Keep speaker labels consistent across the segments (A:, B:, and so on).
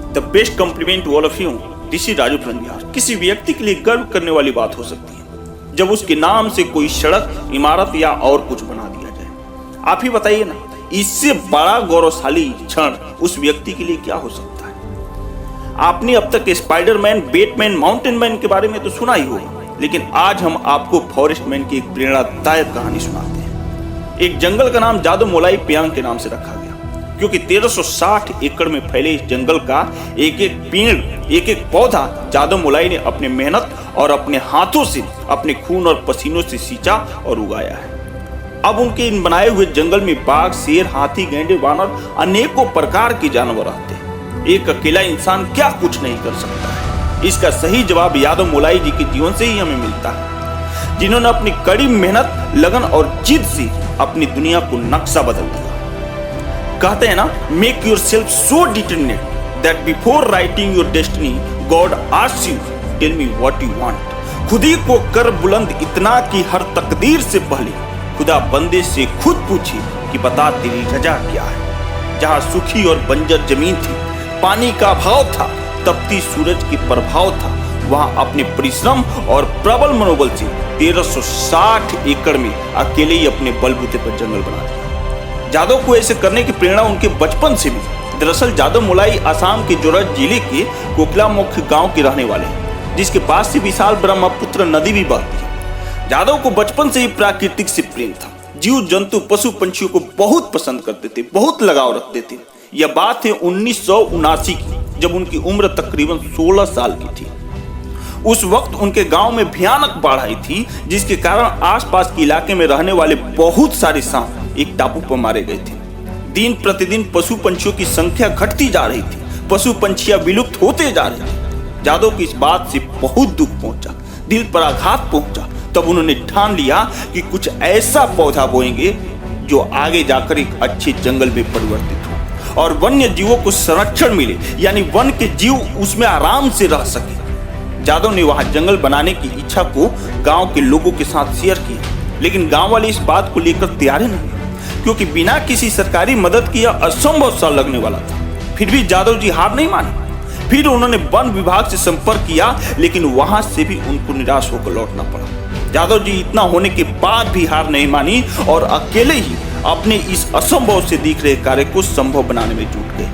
A: The best compliment to all of you, this is Raju प्रंजार। किसी व्यक्ति के लिए गर्व करने वाली बात हो सकती है जब उसके नाम से कोई सड़क, इमारत या और कुछ बना दिया जाए। आप ही बताइए ना, इससे बड़ा गौरवशाली क्षण उस व्यक्ति के लिए क्या हो सकता है। आपने अब तक स्पाइडरमैन, बैटमैन, माउंटेन मैन के बारे में तो सुना ही होगा, लेकिन आज हम आपको फॉरेस्ट मैन की एक प्रेरणादायक कहानी सुनाते हैं। एक जंगल का नाम जादो मोलाई पियांग के नाम से रखा गया, क्योंकि 1360 एकड़ में फैले इस जंगल का एक एक पेड़, एक एक पौधा जादो मोलाई ने अपने मेहनत और अपने हाथों से, अपने खून और पसीनों से सींचा और उगाया है। अब उनके इन बनाए हुए जंगल में बाघ, शेर, हाथी, गैंडे, वानर, अनेकों प्रकार के जानवर रहते हैं। एक अकेला इंसान क्या कुछ नहीं कर सकता है। इसका सही जवाब यादव मोलाई जी के जीवन से ही हमें मिलता है, जिन्होंने अपनी कड़ी मेहनत, लगन और जिद से अपनी दुनिया को नक्शा बदल दिया। कहते हैं ना, make yourself so determined that before writing your destiny God asks you tell me what you want. खुद ही को कर बुलंद इतना कि हर तकदीर से पहले खुदा बंदे से खुद पूछे कि बता तेरी रजा क्या है। जहां सूखी और बंजर जमीन थी, पानी का अभाव था, तपती सूरज के प्रभाव था, वहां अपने परिश्रम और प्रबल मनोबल से 1360 एकड़ में अकेले ही अपने बलबूते पर जंगल बना दिया। जादव को ऐसे करने की प्रेरणा उनके बचपन से मिली। दरअसल जादव मोलाई असम के जोरहट जिले के कोकिलामुख गांव के रहने वाले हैं, जिसके पास से विशाल ब्रह्मपुत्र नदी भी बहती है। जादव को बचपन से ही प्राकृतिक से प्रेम था। जीव जंतु, पशु पंछियों को बहुत पसंद करते थे, बहुत लगाव रखते थे। यह बात है 1979 की, जब उनकी उम्र तकरीबन 16 साल की थी। उस वक्त उनके गांव में भयानक बाढ़ आई थी, जिसके कारण आसपास के इलाके में रहने वाले बहुत सारे सांप एक टापू पर मारे गए थे। दिन प्रतिदिन पशु पंछियों की संख्या घटती जा रही थी, पशु पंछियां विलुप्त होते जा रहे थे। जादव की इस बात से बहुत दुख पहुंचा, दिल पर आघात पहुंचा। तब उन्होंने ठान लिया कि कुछ ऐसा पौधा बोएंगे जो आगे जाकर एक अच्छे जंगल में परिवर्तित हो और वन्य जीवों को संरक्षण मिले, यानी वन के जीव उसमें आराम से रह सके। जादव ने वहां जंगल बनाने की इच्छा को गांव के लोगों के साथ शेयर किया, लेकिन गांव वाले इस बात को लेकर तैयार नहीं, क्योंकि बिना किसी सरकारी मदद की यह असंभव सा लगने वाला था। फिर भी जादव जी हार नहीं माने। फिर उन्होंने वन विभाग से संपर्क किया, लेकिन वहां से भी उनको निराश होकर लौटना पड़ा। जादव जी इतना होने के बाद भी हार नहीं मानी और अकेले ही अपने इस असंभव से दिख रहे कार्य को संभव बनाने में जुट गए।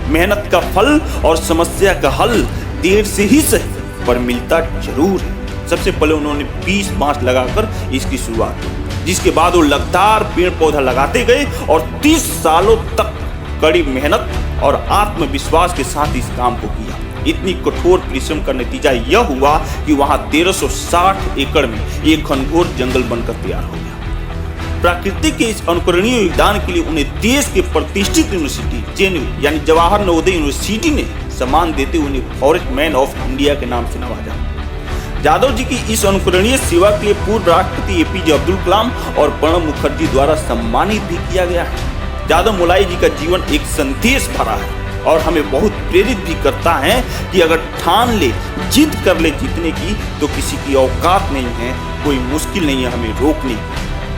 A: मेहनत का फल और समस्या का हल देर से ही सही पर मिलता जरूर है। सबसे पहले उन्होंने 20 बांस लगाकर इसकी शुरुआत की, जिसके बाद वो लगातार पेड़ पौधा लगाते गए और 30 सालों तक कड़ी मेहनत और आत्मविश्वास के साथ इस काम को किया। इतनी कठोर परिश्रम का नतीजा यह हुआ कि वहां 1360 एकड़ में एक घनघोर जंगल बनकर तैयार हो गया। प्रकृति के इस अनुकरणीय योगदान के लिए उन्हें देश के प्रतिष्ठित यूनिवर्सिटी जेएनयू यानी जवाहर नवोदय यूनिवर्सिटी ने सम्मान देते हुए उन्हें फॉरेस्ट मैन ऑफ इंडिया के नाम से नवाजा। जादव जी की इस अनुकरणीय सेवा के लिए पूर्व राष्ट्रपति एपीजे अब्दुल कलाम और प्रणब मुखर्जी द्वारा सम्मानित भी किया गया है। जादव मोलाई जी का जीवन एक संदेश भरा है और हमें बहुत प्रेरित भी करता है कि अगर ठान ले, जिद कर ले जीतने की, तो किसी की औकात नहीं है, कोई मुश्किल नहीं है हमें रोकने की।